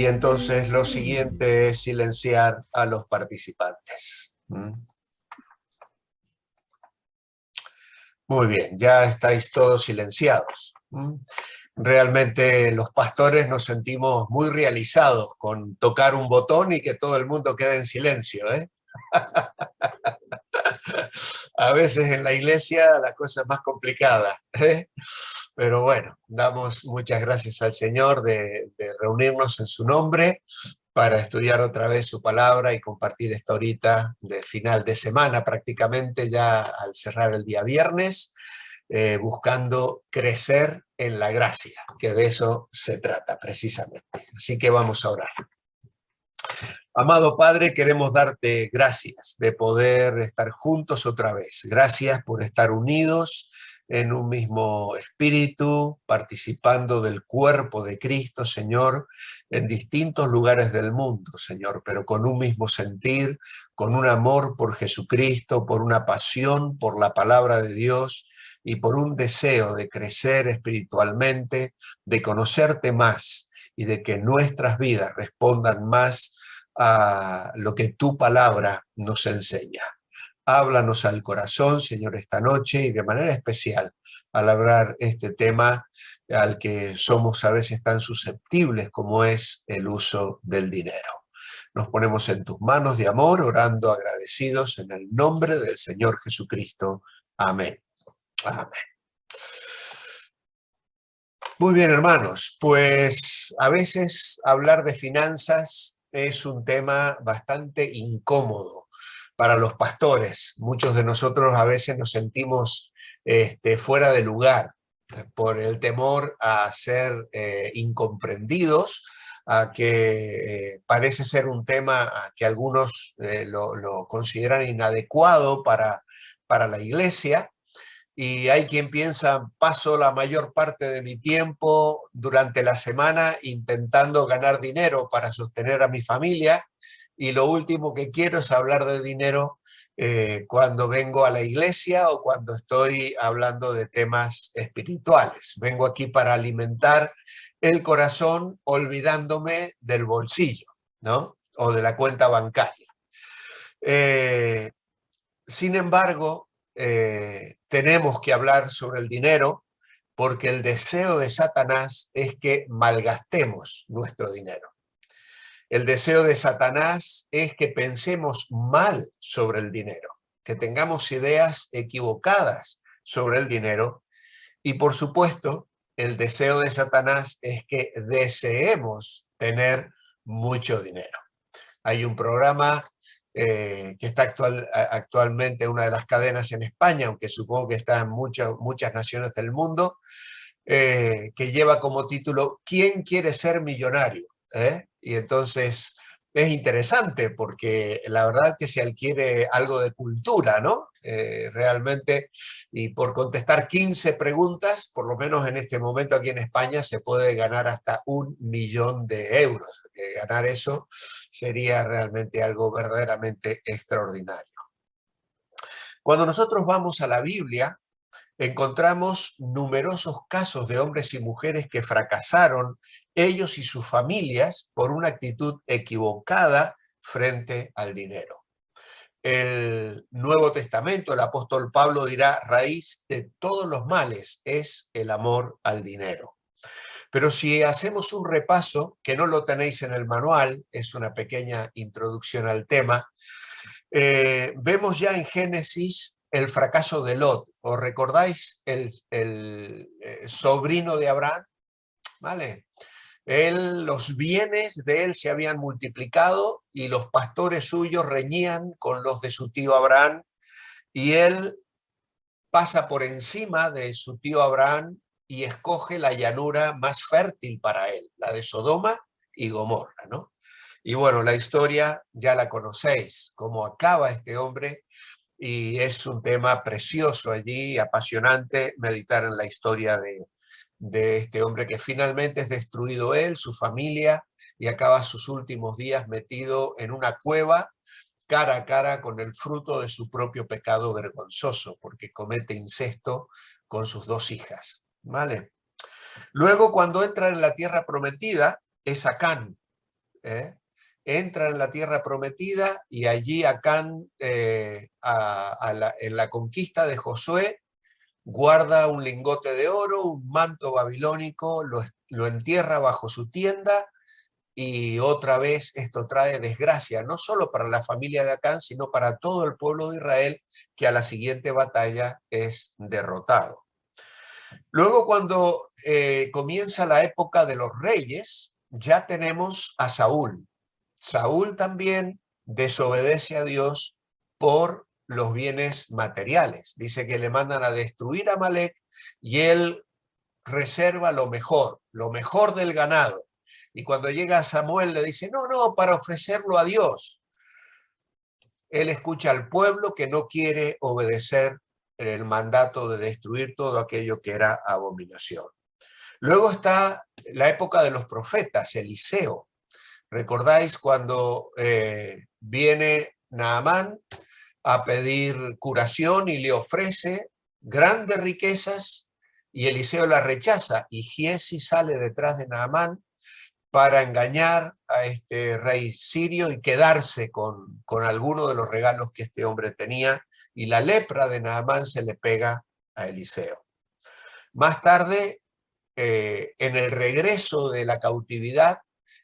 Y entonces lo siguiente es silenciar a los participantes. Muy bien, ya estáis todos silenciados. Realmente los pastores nos sentimos muy realizados con tocar un botón y que todo el mundo quede en silencio, ¿eh? A veces en la iglesia la cosa es más complicada, ¿eh? Pero bueno, damos muchas gracias al Señor de reunirnos en su nombre para estudiar otra vez su palabra y compartir esta horita de final de semana, prácticamente ya al cerrar el día viernes, buscando crecer en la gracia, que de eso se trata precisamente. Así que vamos a orar. Amado Padre, queremos darte gracias de poder estar juntos otra vez. Gracias por estar unidos en un mismo espíritu, participando del cuerpo de Cristo, Señor, en distintos lugares del mundo, Señor, pero con un mismo sentir, con un amor por Jesucristo, por una pasión por la palabra de Dios y por un deseo de crecer espiritualmente, de conocerte más y de que nuestras vidas respondan más a lo que tu palabra nos enseña. Háblanos al corazón, Señor, esta noche y de manera especial al hablar este tema al que somos a veces tan susceptibles como es el uso del dinero. Nos ponemos en tus manos de amor, orando agradecidos en el nombre del Señor Jesucristo. Amén. Amén. Muy bien, hermanos, pues a veces hablar de finanzas es un tema bastante incómodo para los pastores. Muchos de nosotros a veces nos sentimos fuera de lugar por el temor a ser incomprendidos, a que parece ser un tema que algunos lo consideran inadecuado para la iglesia. Y hay quien piensa, paso la mayor parte de mi tiempo durante la semana intentando ganar dinero para sostener a mi familia y lo último que quiero es hablar de dinero cuando vengo a la iglesia o cuando estoy hablando de temas espirituales. Vengo aquí para alimentar el corazón olvidándome del bolsillo, ¿no? O de la cuenta bancaria. Sin embargo, tenemos que hablar sobre el dinero porque el deseo de Satanás es que malgastemos nuestro dinero. El deseo de Satanás es que pensemos mal sobre el dinero, que tengamos ideas equivocadas sobre el dinero y, por supuesto, el deseo de Satanás es que deseemos tener mucho dinero. Hay un programa que está actualmente en una de las cadenas en España, aunque supongo que está en muchas naciones del mundo, que lleva como título ¿Quién quiere ser millonario? Y entonces es interesante porque la verdad que se adquiere algo de cultura, ¿no? Realmente, y por contestar 15 preguntas, por lo menos en este momento aquí en España, se puede ganar hasta 1.000.000 de euros. Ganar eso sería realmente algo verdaderamente extraordinario. Cuando nosotros vamos a la Biblia, encontramos numerosos casos de hombres y mujeres que fracasaron, ellos y sus familias, por una actitud equivocada frente al dinero. El Nuevo Testamento, el apóstol Pablo dirá, raíz de todos los males es el amor al dinero. Pero si hacemos un repaso, que no lo tenéis en el manual, es una pequeña introducción al tema, vemos ya en Génesis el fracaso de Lot. ¿Os recordáis el sobrino de Abraham? ¿Vale? Los bienes de él se habían multiplicado y los pastores suyos reñían con los de su tío Abraham y él pasa por encima de su tío Abraham y escoge la llanura más fértil para él, la de Sodoma y Gomorra, ¿no? Y bueno, la historia ya la conocéis, cómo acaba este hombre, y es un tema precioso allí, apasionante, meditar en la historia de este hombre que finalmente es destruido él, su familia, y acaba sus últimos días metido en una cueva, cara a cara con el fruto de su propio pecado vergonzoso, porque comete incesto con sus 2 hijas, ¿vale? Luego, cuando entra en la tierra prometida, es Acán, Entra en la tierra prometida y allí Acán, en la conquista de Josué, guarda un lingote de oro, un manto babilónico, lo entierra bajo su tienda, y otra vez esto trae desgracia, no solo para la familia de Acán, sino para todo el pueblo de Israel, que a la siguiente batalla es derrotado. Luego, cuando comienza la época de los reyes, ya tenemos a Saúl. Saúl también desobedece a Dios por los bienes materiales. Dice que le mandan a destruir a Amalek y él reserva lo mejor del ganado. Y cuando llega Samuel le dice, no, para ofrecerlo a Dios. Él escucha al pueblo que no quiere obedecer el mandato de destruir todo aquello que era abominación. Luego está la época de los profetas, Eliseo. ¿Recordáis cuando viene Naamán a pedir curación y le ofrece grandes riquezas y Eliseo la rechaza y Giezi sale detrás de Naamán para engañar a este rey sirio y quedarse con alguno de los regalos que este hombre tenía, y la lepra de Naamán se le pega a Eliseo. Más tarde, en el regreso de la cautividad,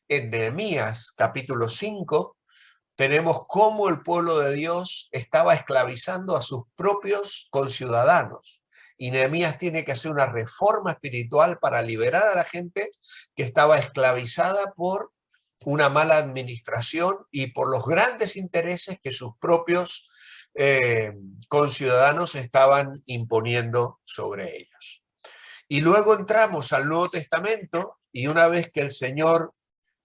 en Nehemías capítulo 5, tenemos cómo el pueblo de Dios estaba esclavizando a sus propios conciudadanos. Y Nehemías tiene que hacer una reforma espiritual para liberar a la gente que estaba esclavizada por una mala administración y por los grandes intereses que sus propios conciudadanos estaban imponiendo sobre ellos. Y luego entramos al Nuevo Testamento y una vez que el Señor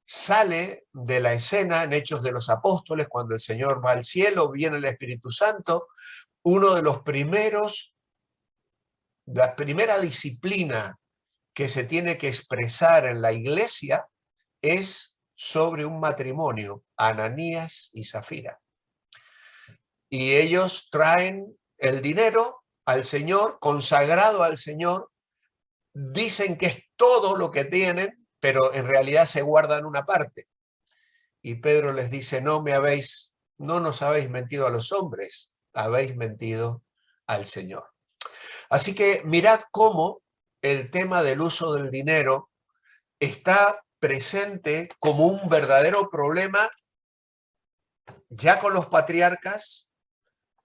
sale de la escena en Hechos de los Apóstoles, cuando el Señor va al cielo, viene el Espíritu Santo, uno de los primeros, la primera disciplina que se tiene que expresar en la iglesia es sobre un matrimonio, Ananías y Zafira. Y ellos traen el dinero al Señor, consagrado al Señor, dicen que es todo lo que tienen, pero en realidad se guardan una parte. Y Pedro les dice, no nos habéis mentido a los hombres, habéis mentido al Señor. Así que mirad cómo el tema del uso del dinero está presente como un verdadero problema ya con los patriarcas,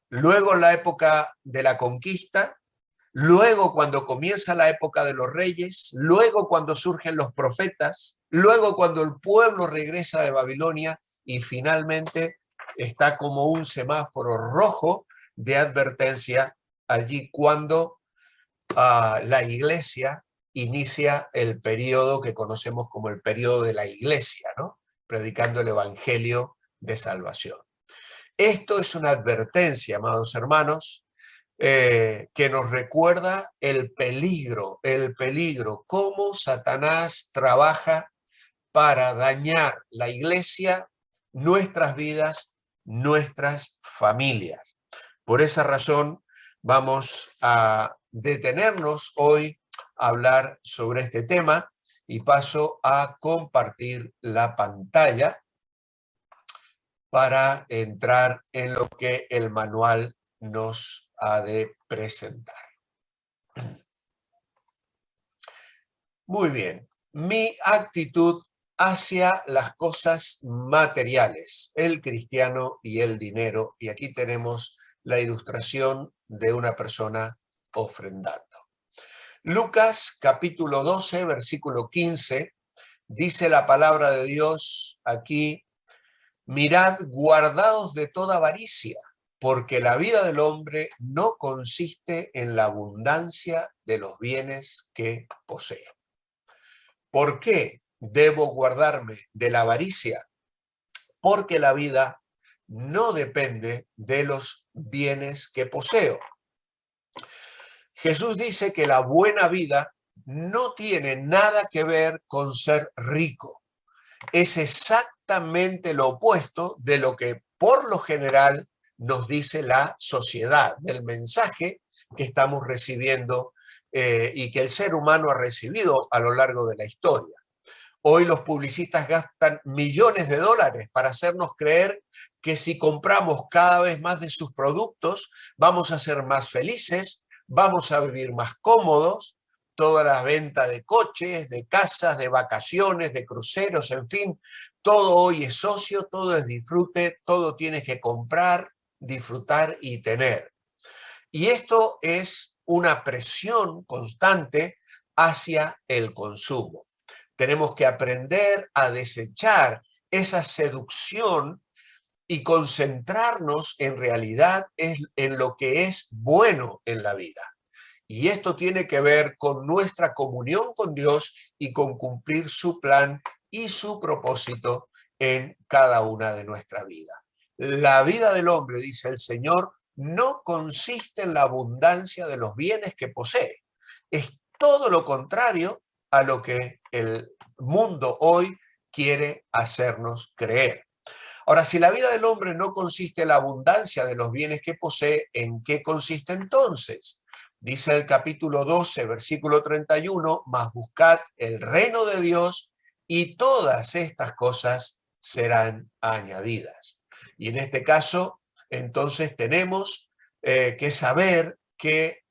luego en la época de la conquista, luego cuando comienza la época de los reyes, luego cuando surgen los profetas, luego cuando el pueblo regresa de Babilonia y finalmente está como un semáforo rojo de advertencia allí cuando la iglesia inicia el periodo que conocemos como el periodo de la iglesia, ¿no? Predicando el evangelio de salvación. Esto es una advertencia, amados hermanos, que nos recuerda el peligro, cómo Satanás trabaja para dañar la iglesia, nuestras vidas, nuestras familias. Por esa razón vamos a detenernos hoy a hablar sobre este tema y paso a compartir la pantalla para entrar en lo que el manual nos ha de presentar. Muy bien, mi actitud hacia las cosas materiales, el cristiano y el dinero. Y aquí tenemos la ilustración de una persona ofrendando. Lucas capítulo 12, versículo 15, dice la palabra de Dios aquí, mirad, guardaos de toda avaricia, porque la vida del hombre no consiste en la abundancia de los bienes que posee. ¿Por qué debo guardarme de la avaricia? Porque la vida no depende de los bienes que poseo. Jesús dice que la buena vida no tiene nada que ver con ser rico. Es exactamente lo opuesto de lo que por lo general nos dice la sociedad, del mensaje que estamos recibiendo y que el ser humano ha recibido a lo largo de la historia. Hoy los publicistas gastan millones de dólares para hacernos creer que si compramos cada vez más de sus productos, vamos a ser más felices, vamos a vivir más cómodos. Toda la venta de coches, de casas, de vacaciones, de cruceros, en fin, todo hoy es ocio, todo es disfrute, todo tienes que comprar, disfrutar y tener. Y esto es una presión constante hacia el consumo. Tenemos que aprender a desechar esa seducción y concentrarnos en realidad en lo que es bueno en la vida. Y esto tiene que ver con nuestra comunión con Dios y con cumplir su plan y su propósito en cada una de nuestra vida. La vida del hombre, dice el Señor, no consiste en la abundancia de los bienes que posee. Es todo lo contrario a lo que el mundo hoy quiere hacernos creer. Ahora, si la vida del hombre no consiste en la abundancia de los bienes que posee, ¿en qué consiste entonces? Dice el capítulo 12, versículo 31, mas buscad el reino de Dios y todas estas cosas serán añadidas. Y en este caso, entonces tenemos que saber que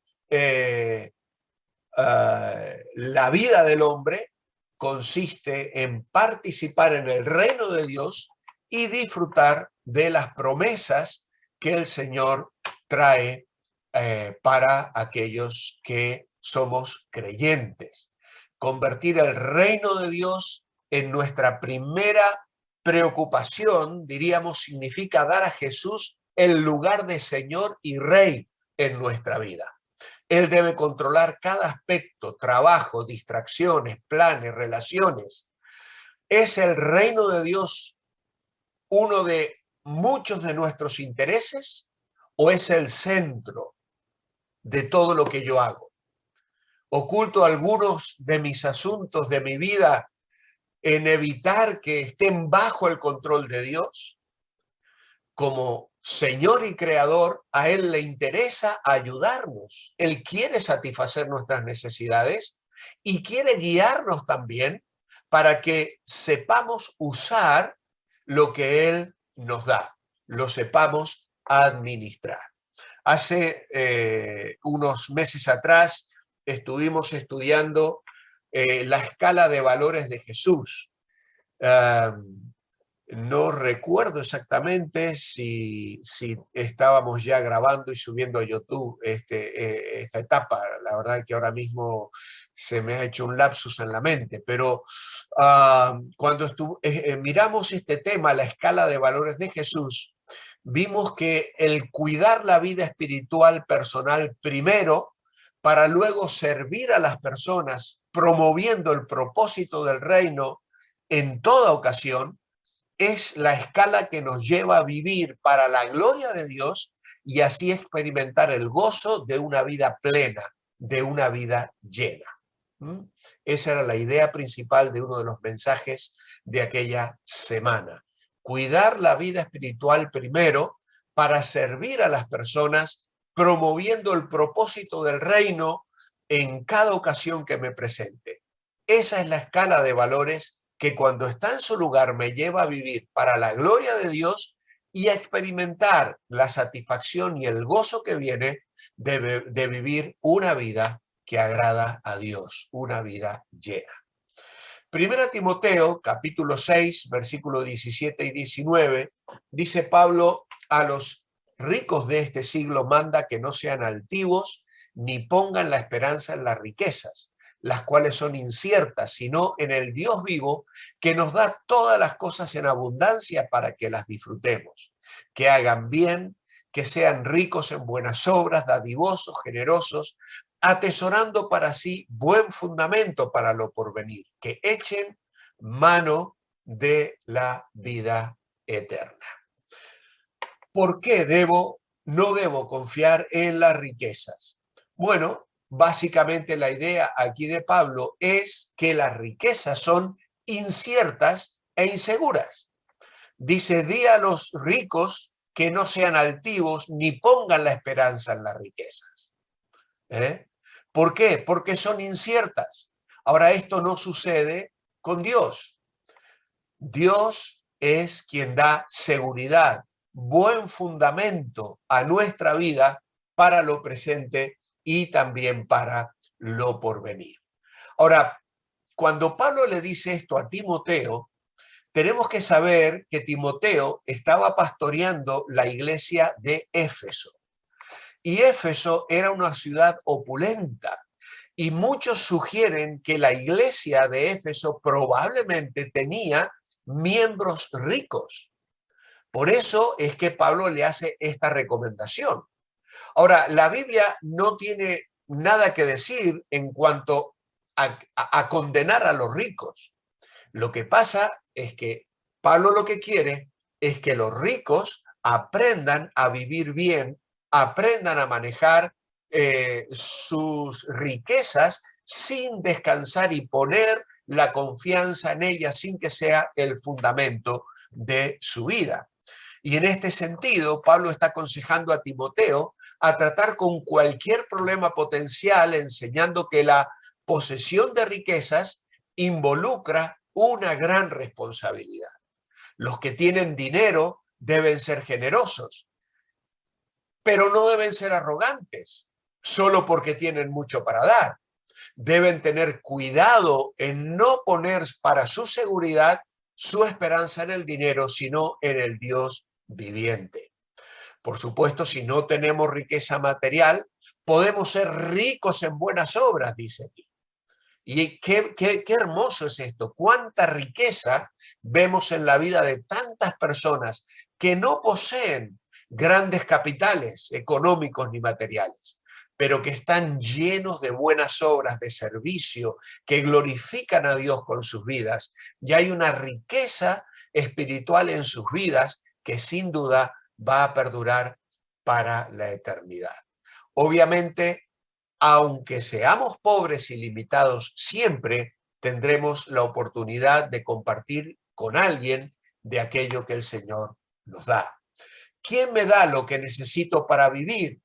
la vida del hombre consiste en participar en el reino de Dios y disfrutar de las promesas que el Señor trae para aquellos que somos creyentes. Convertir el reino de Dios en nuestra primera preocupación, diríamos, significa dar a Jesús el lugar de Señor y Rey en nuestra vida. Él debe controlar cada aspecto, trabajo, distracciones, planes, relaciones. ¿Es el reino de Dios uno de muchos de nuestros intereses o es el centro de todo lo que yo hago? ¿Oculto algunos de mis asuntos de mi vida en evitar que estén bajo el control de Dios? Como Señor y Creador, a Él le interesa ayudarnos. Él quiere satisfacer nuestras necesidades y quiere guiarnos también para que sepamos usar lo que Él nos da, lo sepamos administrar. Hace unos meses atrás estuvimos estudiando la escala de valores de Jesús. No recuerdo exactamente si estábamos ya grabando y subiendo a YouTube esta etapa. La verdad que ahora mismo se me ha hecho un lapsus en la mente, pero cuando miramos este tema, la escala de valores de Jesús, vimos que el cuidar la vida espiritual personal primero, para luego servir a las personas, promoviendo el propósito del reino en toda ocasión, es la escala que nos lleva a vivir para la gloria de Dios y así experimentar el gozo de una vida plena, de una vida llena. Esa era la idea principal de uno de los mensajes de aquella semana. Cuidar la vida espiritual primero para servir a las personas, promoviendo el propósito del reino en cada ocasión que me presente. Esa es la escala de valores que cuando está en su lugar me lleva a vivir para la gloria de Dios y a experimentar la satisfacción y el gozo que viene de vivir una vida que agrada a Dios, una vida llena. Primera Timoteo, capítulo 6, versículos 17 y 19, dice Pablo: a los ricos de este siglo manda que no sean altivos ni pongan la esperanza en las riquezas, las cuales son inciertas, sino en el Dios vivo, que nos da todas las cosas en abundancia para que las disfrutemos, que hagan bien, que sean ricos en buenas obras, dadivosos, generosos, atesorando para sí buen fundamento para lo porvenir, que echen mano de la vida eterna. ¿Por qué no debo confiar en las riquezas? Bueno, básicamente la idea aquí de Pablo es que las riquezas son inciertas e inseguras. Dice: di a los ricos que no sean altivos ni pongan la esperanza en las riquezas. ¿Por qué? Porque son inciertas. Ahora, esto no sucede con Dios. Dios es quien da seguridad, buen fundamento a nuestra vida para lo presente y también para lo porvenir. Ahora, cuando Pablo le dice esto a Timoteo, tenemos que saber que Timoteo estaba pastoreando la iglesia de Éfeso. Y Éfeso era una ciudad opulenta. Y muchos sugieren que la iglesia de Éfeso probablemente tenía miembros ricos. Por eso es que Pablo le hace esta recomendación. Ahora, la Biblia no tiene nada que decir en cuanto a condenar a los ricos. Lo que pasa es que Pablo lo que quiere es que los ricos aprendan a vivir bien, aprendan a manejar sus riquezas sin descansar y poner la confianza en ellas sin que sea el fundamento de su vida. Y en este sentido, Pablo está aconsejando a Timoteo a tratar con cualquier problema potencial, enseñando que la posesión de riquezas involucra una gran responsabilidad. Los que tienen dinero deben ser generosos, pero no deben ser arrogantes, solo porque tienen mucho para dar. Deben tener cuidado en no poner para su seguridad su esperanza en el dinero, sino en el Dios viviente. Por supuesto, si no tenemos riqueza material, podemos ser ricos en buenas obras, dice aquí. Y qué hermoso es esto. Cuánta riqueza vemos en la vida de tantas personas que no poseen grandes capitales económicos ni materiales, pero que están llenos de buenas obras de servicio, que glorifican a Dios con sus vidas. Y hay una riqueza espiritual en sus vidas que sin duda va a perdurar para la eternidad. Obviamente, aunque seamos pobres y limitados, siempre tendremos la oportunidad de compartir con alguien de aquello que el Señor nos da. ¿Quién me da lo que necesito para vivir?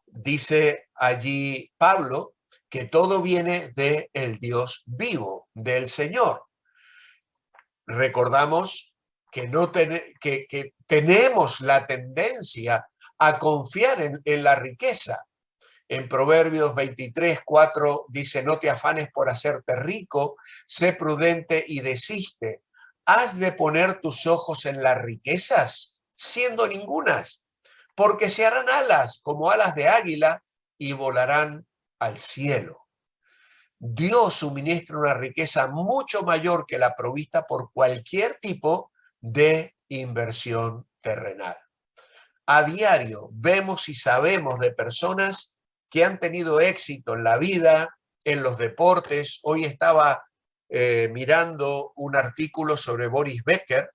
Dice allí Pablo que todo viene del Dios vivo, del Señor. Recordamos que, que tenemos la tendencia a confiar en la riqueza. En Proverbios 23:4 dice, no te afanes por hacerte rico, sé prudente y desiste. ¿Has de poner tus ojos en las riquezas, siendo ningunas? Porque se harán alas como alas de águila y volarán al cielo. Dios suministra una riqueza mucho mayor que la provista por cualquier tipo de inversión terrenal. A diario vemos y sabemos de personas que han tenido éxito en la vida, en los deportes. Hoy estaba mirando un artículo sobre Boris Becker,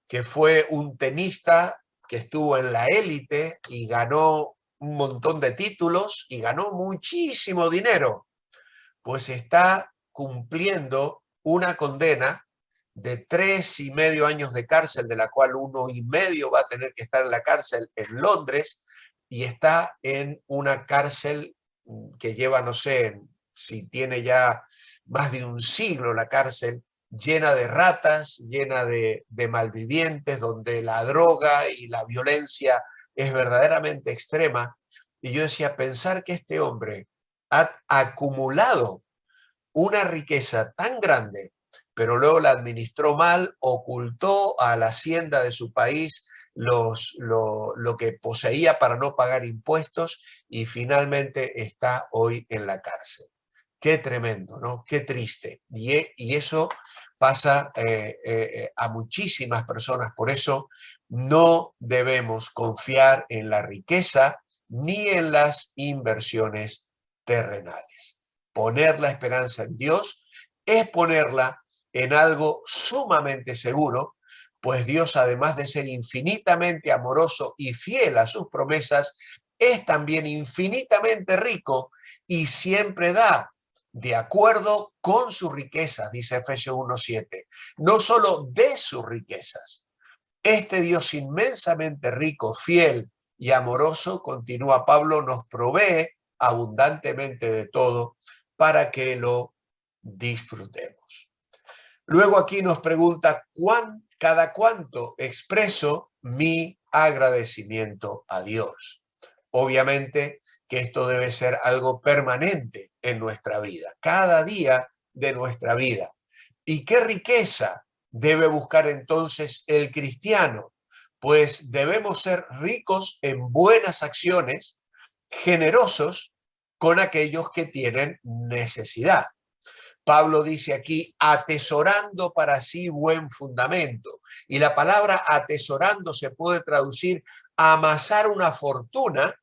que fue un tenista que estuvo en la élite y ganó un montón de títulos y ganó muchísimo dinero. Pues está cumpliendo una condena de 3,5 años de cárcel, de la cual 1,5 va a tener que estar en la cárcel en Londres, y está en una cárcel que lleva, no sé, si tiene ya más de un siglo la cárcel, llena de ratas, llena de malvivientes, donde la droga y la violencia es verdaderamente extrema. Y yo decía, pensar que este hombre ha acumulado una riqueza tan grande, pero luego la administró mal, ocultó a la hacienda de su país lo que poseía para no pagar impuestos y finalmente está hoy en la cárcel. Qué tremendo, ¿no? Qué triste. Y eso pasa a muchísimas personas. Por eso no debemos confiar en la riqueza ni en las inversiones terrenales. Poner la esperanza en Dios es ponerla en algo sumamente seguro, pues Dios, además de ser infinitamente amoroso y fiel a sus promesas, es también infinitamente rico y siempre da de acuerdo con sus riquezas, dice Efesios 1:7, no solo de sus riquezas. Este Dios inmensamente rico, fiel y amoroso, continúa Pablo, nos provee abundantemente de todo para que lo disfrutemos. Luego aquí nos pregunta, ¿cada cuánto expreso mi agradecimiento a Dios? Obviamente que esto debe ser algo permanente en nuestra vida, cada día de nuestra vida. ¿Y qué riqueza debe buscar entonces el cristiano? Pues debemos ser ricos en buenas acciones, generosos con aquellos que tienen necesidad. Pablo dice aquí, atesorando para sí buen fundamento. Y la palabra atesorando se puede traducir amasar una fortuna,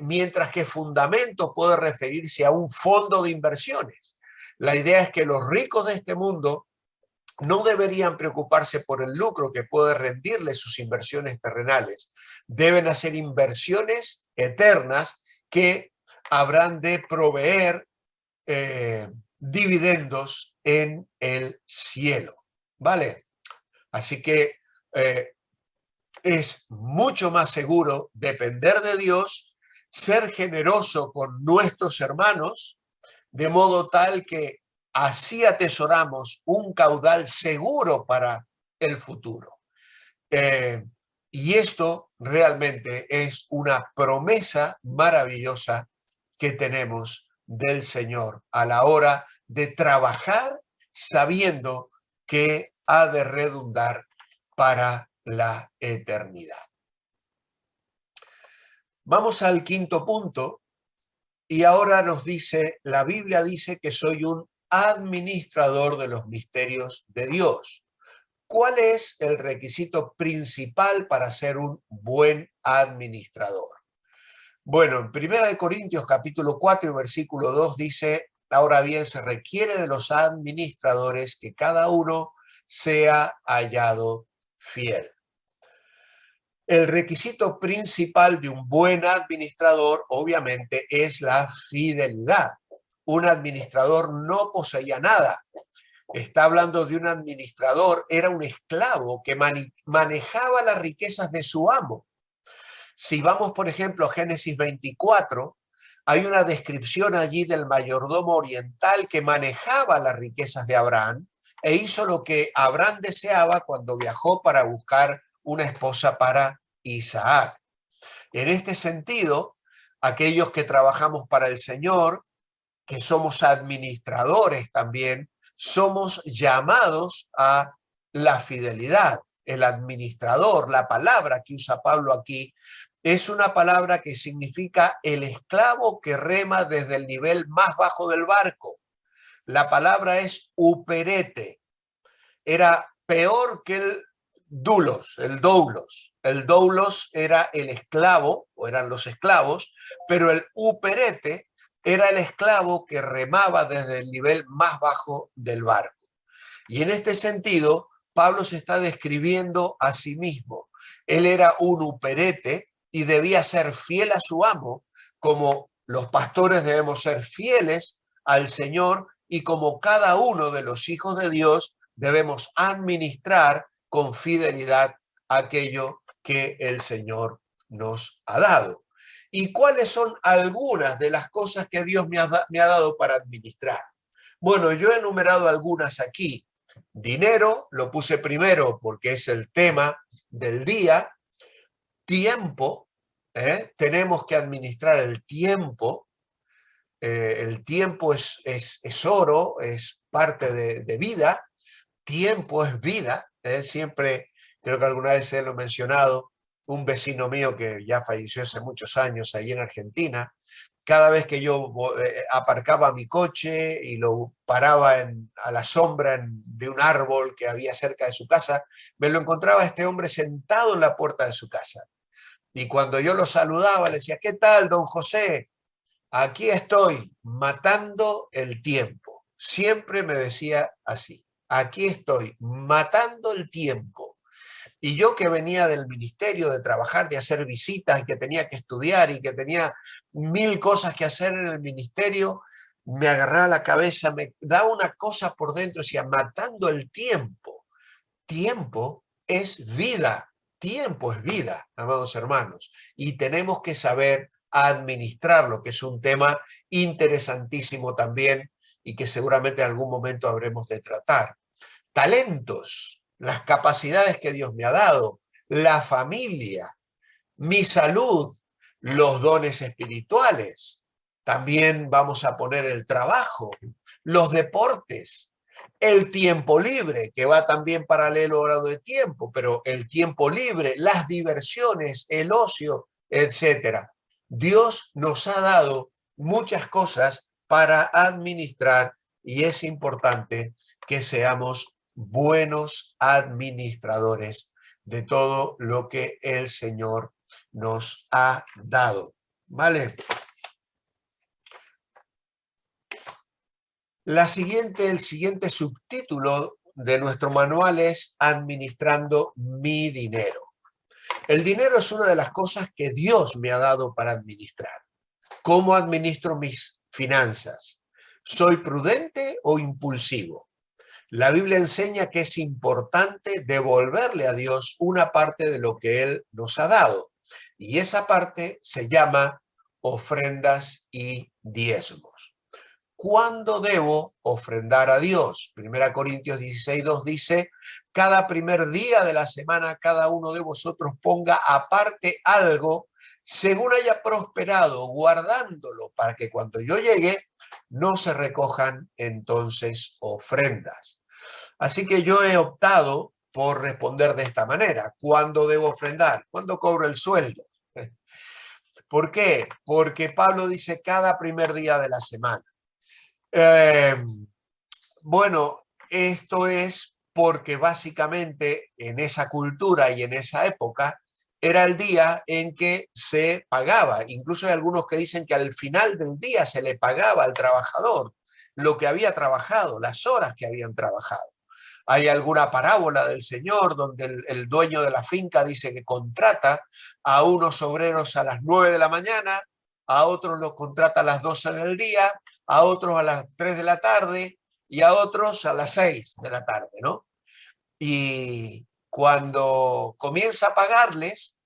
mientras que fundamento puede referirse a un fondo de inversiones. La idea es que los ricos de este mundo no deberían preocuparse por el lucro que puede rendirles sus inversiones terrenales. Deben hacer inversiones eternas que habrán de proveer dividendos en el cielo, ¿vale? Así que es mucho más seguro depender de Dios, ser generoso con nuestros hermanos, de modo tal que así atesoramos un caudal seguro para el futuro. Y esto realmente es una promesa maravillosa que tenemos del Señor a la hora de trabajar sabiendo que ha de redundar para la eternidad. Vamos al quinto punto y ahora nos dice, la Biblia dice que soy un administrador de los misterios de Dios. ¿Cuál es el requisito principal para ser un buen administrador? Bueno, en 1 Corintios capítulo 4 y versículo 2 dice, ahora bien, se requiere de los administradores que cada uno sea hallado fiel. El requisito principal de un buen administrador, obviamente, es la fidelidad. Un administrador no poseía nada. Está hablando de un administrador, era un esclavo que manejaba las riquezas de su amo. Si vamos, por ejemplo, a Génesis 24, hay una descripción allí del mayordomo oriental que manejaba las riquezas de Abraham e hizo lo que Abraham deseaba cuando viajó para buscar una esposa para Isaac. En este sentido, aquellos que trabajamos para el Señor, que somos administradores también, somos llamados a la fidelidad. El administrador, la palabra que usa Pablo aquí, es una palabra que significa el esclavo que rema desde el nivel más bajo del barco. La palabra es uperete. Era peor que el doulos, el doulos. El doulos era el esclavo, o eran los esclavos, pero el uperete era el esclavo que remaba desde el nivel más bajo del barco. Y en este sentido, Pablo se está describiendo a sí mismo. Él era un uperete y debía ser fiel a su amo, como los pastores debemos ser fieles al Señor y como cada uno de los hijos de Dios debemos administrar con fidelidad aquello que el Señor nos ha dado. ¿Y cuáles son algunas de las cosas que Dios me ha dado para administrar? Bueno, yo he enumerado algunas aquí. Dinero, lo puse primero porque es el tema del día. Tiempo, tenemos que administrar el tiempo. El tiempo es oro, es parte de vida. Tiempo es vida. Siempre, creo que alguna vez lo he mencionado, un vecino mío que ya falleció hace muchos años allí en Argentina, cada vez que yo aparcaba mi coche y lo paraba a la sombra de un árbol que había cerca de su casa, me lo encontraba este hombre sentado en la puerta de su casa. Y cuando yo lo saludaba, le decía, ¿qué tal, don José? Aquí estoy, matando el tiempo. Siempre me decía así, aquí estoy, matando el tiempo. Y yo que venía del ministerio, de trabajar, de hacer visitas, y que tenía que estudiar y que tenía 1000 cosas que hacer en el ministerio, me agarraba la cabeza, me daba una cosa por dentro, decía, matando el tiempo. Tiempo es vida, tiempo es vida, amados hermanos, y tenemos que saber administrarlo, que es un tema interesantísimo también y que seguramente en algún momento habremos de tratar. talentos, las capacidades que Dios me ha dado, la familia, mi salud, los dones espirituales. También vamos a poner el trabajo, los deportes, el tiempo libre, que va también paralelo a lo de tiempo, pero el tiempo libre, las diversiones, el ocio, etcétera. Dios nos ha dado muchas cosas para administrar y es importante que seamos buenos administradores de todo lo que el Señor nos ha dado. ¿Vale? El siguiente subtítulo de nuestro manual es Administrando mi dinero. El dinero es una de las cosas que Dios me ha dado para administrar. ¿Cómo administro mis finanzas? ¿Soy prudente o impulsivo? La Biblia enseña que es importante devolverle a Dios una parte de lo que Él nos ha dado. Y esa parte se llama ofrendas y diezmos. ¿Cuándo debo ofrendar a Dios? 1 Corintios 16:2 dice, cada primer día de la semana cada uno de vosotros ponga aparte algo según haya prosperado, guardándolo para que cuando yo llegue no se recojan entonces ofrendas. Así que yo he optado por responder de esta manera. ¿Cuándo debo ofrendar? ¿Cuándo cobro el sueldo? ¿Por qué? Porque Pablo dice cada primer día de la semana. Bueno, esto es porque básicamente en esa cultura y en esa época era el día en que se pagaba. Incluso hay algunos que dicen que al final del día se le pagaba al trabajador lo que había trabajado, las horas que habían trabajado. Hay alguna parábola del Señor donde el dueño de la finca dice que contrata a unos obreros a las 9 de la mañana, a otros los contrata a las 12 del día, a otros a las 3 de la tarde y a otros a las 6 de la tarde, ¿no? Y cuando comienza a pagarles,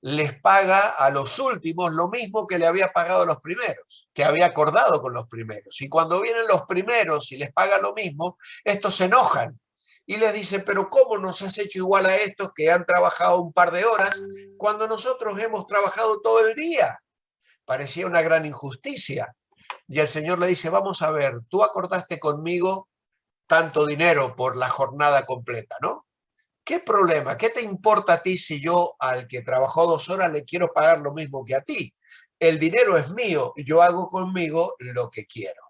les paga a los últimos lo mismo que le había pagado a los primeros, que había acordado con los primeros. Y cuando vienen los primeros y les paga lo mismo, estos se enojan y les dicen, pero ¿cómo nos has hecho igual a estos que han trabajado un par de horas cuando nosotros hemos trabajado todo el día? Parecía una gran injusticia. Y el Señor le dice, vamos a ver, tú acordaste conmigo tanto dinero por la jornada completa, ¿no? ¿Qué problema? ¿Qué te importa a ti si yo al que trabajó 2 horas le quiero pagar lo mismo que a ti? El dinero es mío y yo hago conmigo lo que quiero.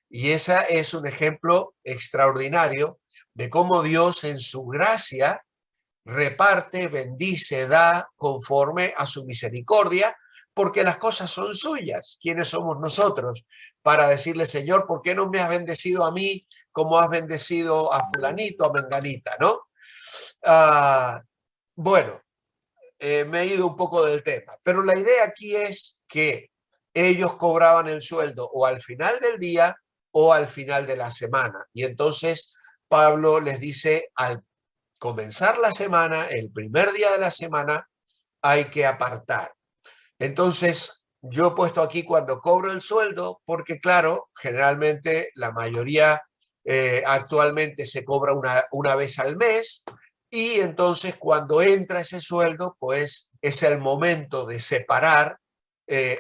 Y ese es un ejemplo extraordinario de cómo Dios en su gracia reparte, bendice, da conforme a su misericordia, porque las cosas son suyas. ¿Quiénes somos nosotros para decirle, Señor, ¿por qué no me has bendecido a mí como has bendecido a fulanito, a menganita, ¿no? Bueno, me he ido un poco del tema, pero la idea aquí es que ellos cobraban el sueldo o al final del día o al final de la semana. Y entonces Pablo les dice, al comenzar la semana, el primer día de la semana, hay que apartar. Entonces, yo he puesto aquí cuando cobro el sueldo, porque claro, generalmente la mayoría actualmente se cobra una vez al mes y entonces cuando entra ese sueldo, pues es el momento de separar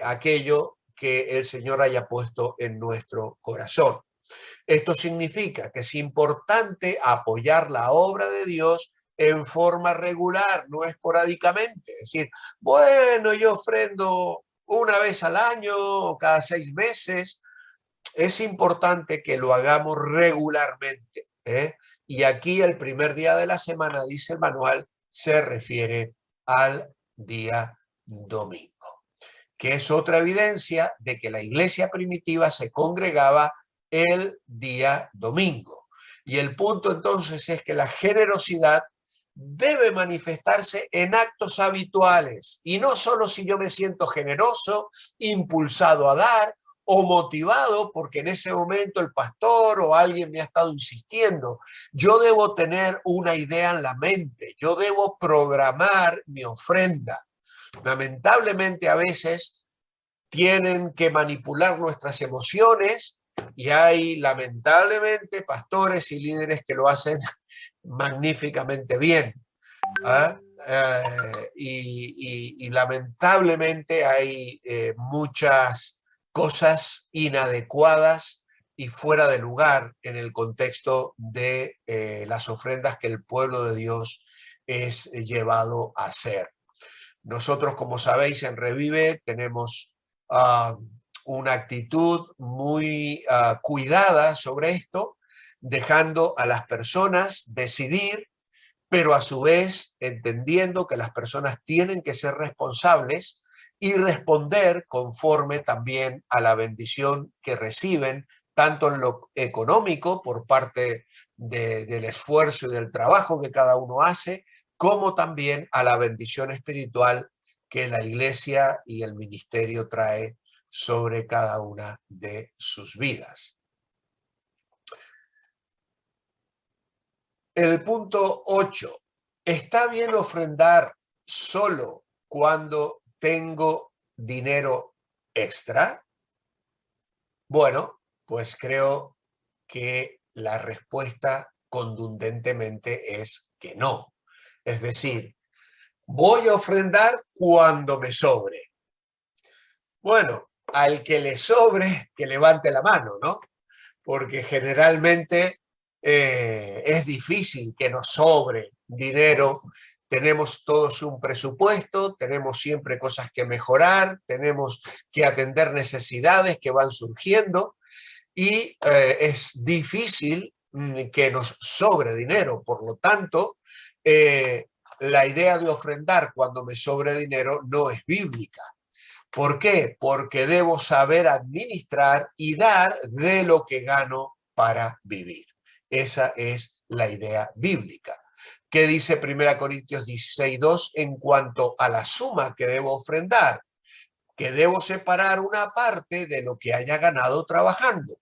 aquello que el Señor haya puesto en nuestro corazón. Esto significa que es importante apoyar la obra de Dios en forma regular, no esporádicamente. Es decir, bueno, yo ofrendo una vez al año o cada 6 meses. Es importante que lo hagamos regularmente, ¿eh? Y aquí el primer día de la semana, dice el manual, se refiere al día domingo, que es otra evidencia de que la iglesia primitiva se congregaba el día domingo. Y el punto entonces es que la generosidad debe manifestarse en actos habituales y no solo si yo me siento generoso, impulsado a dar o motivado porque en ese momento el pastor o alguien me ha estado insistiendo. Yo debo tener una idea en la mente, yo debo programar mi ofrenda. Lamentablemente a veces tienen que manipular nuestras emociones Y hay lamentablemente pastores y líderes que lo hacen magníficamente bien. ¿Ah? Y lamentablemente hay muchas cosas inadecuadas y fuera de lugar en el contexto de las ofrendas que el pueblo de Dios es llevado a hacer. Nosotros, como sabéis, en Revive tenemos una actitud muy cuidada sobre esto, dejando a las personas decidir, pero a su vez entendiendo que las personas tienen que ser responsables y responder conforme también a la bendición que reciben, tanto en lo económico por parte del esfuerzo y del trabajo que cada uno hace, como también a la bendición espiritual que la iglesia y el ministerio trae sobre cada una de sus vidas. El punto 8. ¿Está bien ofrendar solo cuando tengo dinero extra? Bueno, pues creo que la respuesta contundentemente es que no. Es decir, voy a ofrendar cuando me sobre. Bueno, al que le sobre, que levante la mano, ¿no? Porque generalmente es difícil que nos sobre dinero. Tenemos todos un presupuesto, tenemos siempre cosas que mejorar, tenemos que atender necesidades que van surgiendo y es difícil que nos sobre dinero. Por lo tanto, la idea de ofrendar cuando me sobre dinero no es bíblica. ¿Por qué? Porque debo saber administrar y dar de lo que gano para vivir. Esa es la idea bíblica. ¿Qué dice 1 Corintios 16:2 en cuanto a la suma que debo ofrendar? Que debo separar una parte de lo que haya ganado trabajando.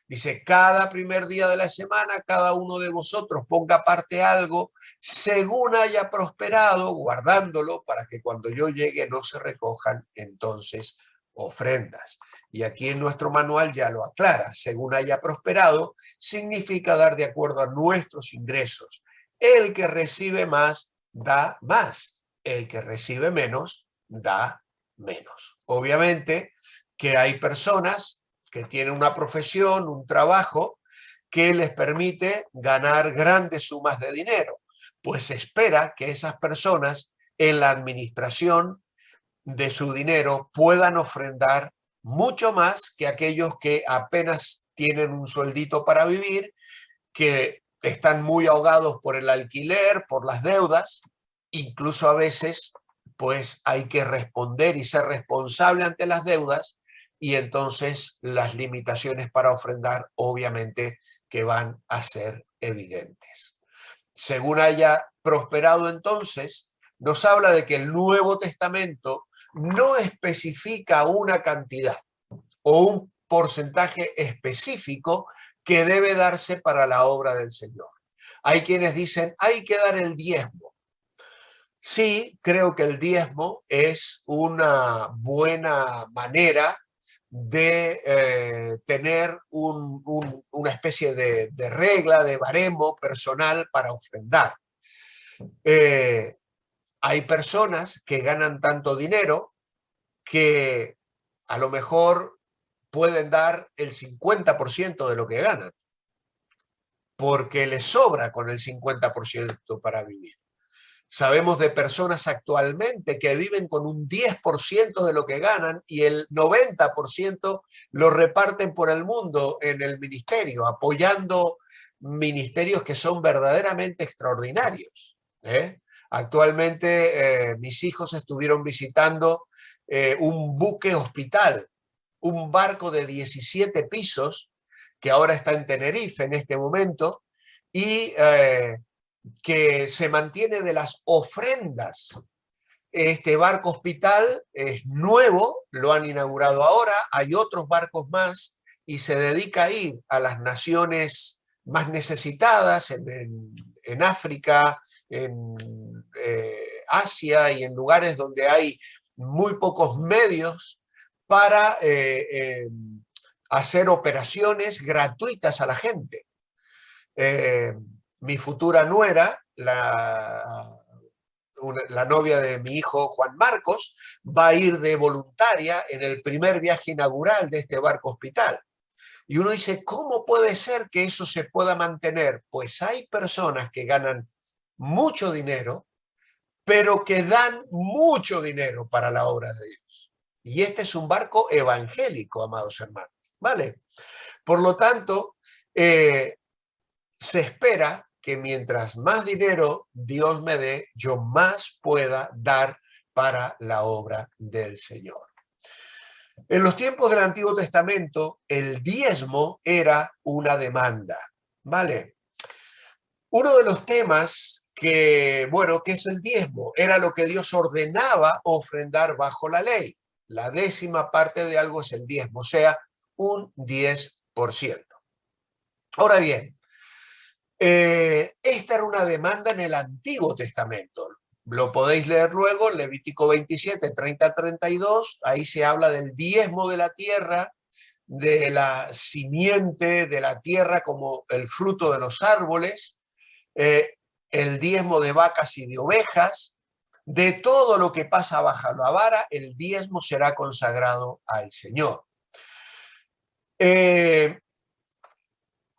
Dice, cada primer día de la semana, cada uno de vosotros ponga aparte algo según haya prosperado, guardándolo para que cuando yo llegue no se recojan entonces ofrendas. Y aquí en nuestro manual ya lo aclara, según haya prosperado, significa dar de acuerdo a nuestros ingresos. El que recibe más, da más. El que recibe menos, da menos. Obviamente que hay personas que tienen una profesión, un trabajo que les permite ganar grandes sumas de dinero. Pues se espera que esas personas en la administración de su dinero puedan ofrendar mucho más que aquellos que apenas tienen un sueldito para vivir, que están muy ahogados por el alquiler, por las deudas, incluso a veces pues hay que responder y ser responsable ante las deudas y entonces las limitaciones para ofrendar obviamente que van a ser evidentes. Según haya prosperado entonces, nos habla de que el Nuevo Testamento no especifica una cantidad o un porcentaje específico que debe darse para la obra del Señor. Hay quienes dicen, hay que dar el diezmo. Sí, creo que el diezmo es una buena manera de tener una especie de regla, de baremo personal para ofrendar. Hay personas que ganan tanto dinero que a lo mejor pueden dar el 50% de lo que ganan, porque les sobra con el 50% para vivir. Sabemos de personas actualmente que viven con un 10% de lo que ganan y el 90% lo reparten por el mundo en el ministerio, apoyando ministerios que son verdaderamente extraordinarios. Actualmente mis hijos estuvieron visitando un buque hospital, un barco de 17 pisos que ahora está en Tenerife en este momento y que se mantiene de las ofrendas. Este barco hospital es nuevo, lo han inaugurado ahora, hay otros barcos más y se dedica a ir a las naciones más necesitadas en África, en Asia y en lugares donde hay muy pocos medios para hacer operaciones gratuitas a la gente. Mi futura nuera, la novia de mi hijo Juan Marcos, va a ir de voluntaria en el primer viaje inaugural de este barco hospital. Y uno dice, ¿cómo puede ser que eso se pueda mantener? Pues hay personas que ganan mucho dinero, pero que dan mucho dinero para la obra de Dios. Y este es un barco evangélico, amados hermanos, ¿vale? Por lo tanto, se espera que mientras más dinero Dios me dé, yo más pueda dar para la obra del Señor. En los tiempos del Antiguo Testamento, el diezmo era una demanda, ¿vale? Uno de los temas que, bueno, ¿qué es el diezmo? Era lo que Dios ordenaba ofrendar bajo la ley. La 10ª parte de algo es el diezmo, o sea, un 10%. Ahora bien, esta era una demanda en el Antiguo Testamento. Lo podéis leer luego en Levítico 27, 30-32. Ahí se habla del diezmo de la tierra, de la simiente de la tierra como el fruto de los árboles, el diezmo de vacas y de ovejas. De todo lo que pasa bajo la vara, el diezmo será consagrado al Señor. En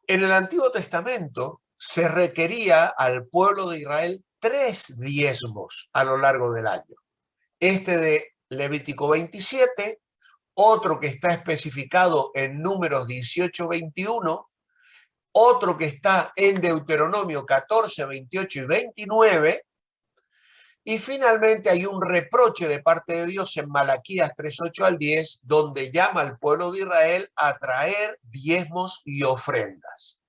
el Antiguo Testamento se requería al pueblo de Israel 3 diezmos a lo largo del año. Este de Levítico 27, otro que está especificado en Números 18-21, otro que está en Deuteronomio 14, 28 y 29, y finalmente hay un reproche de parte de Dios en Malaquías 3, 8 al 10, donde llama al pueblo de Israel a traer diezmos y ofrendas.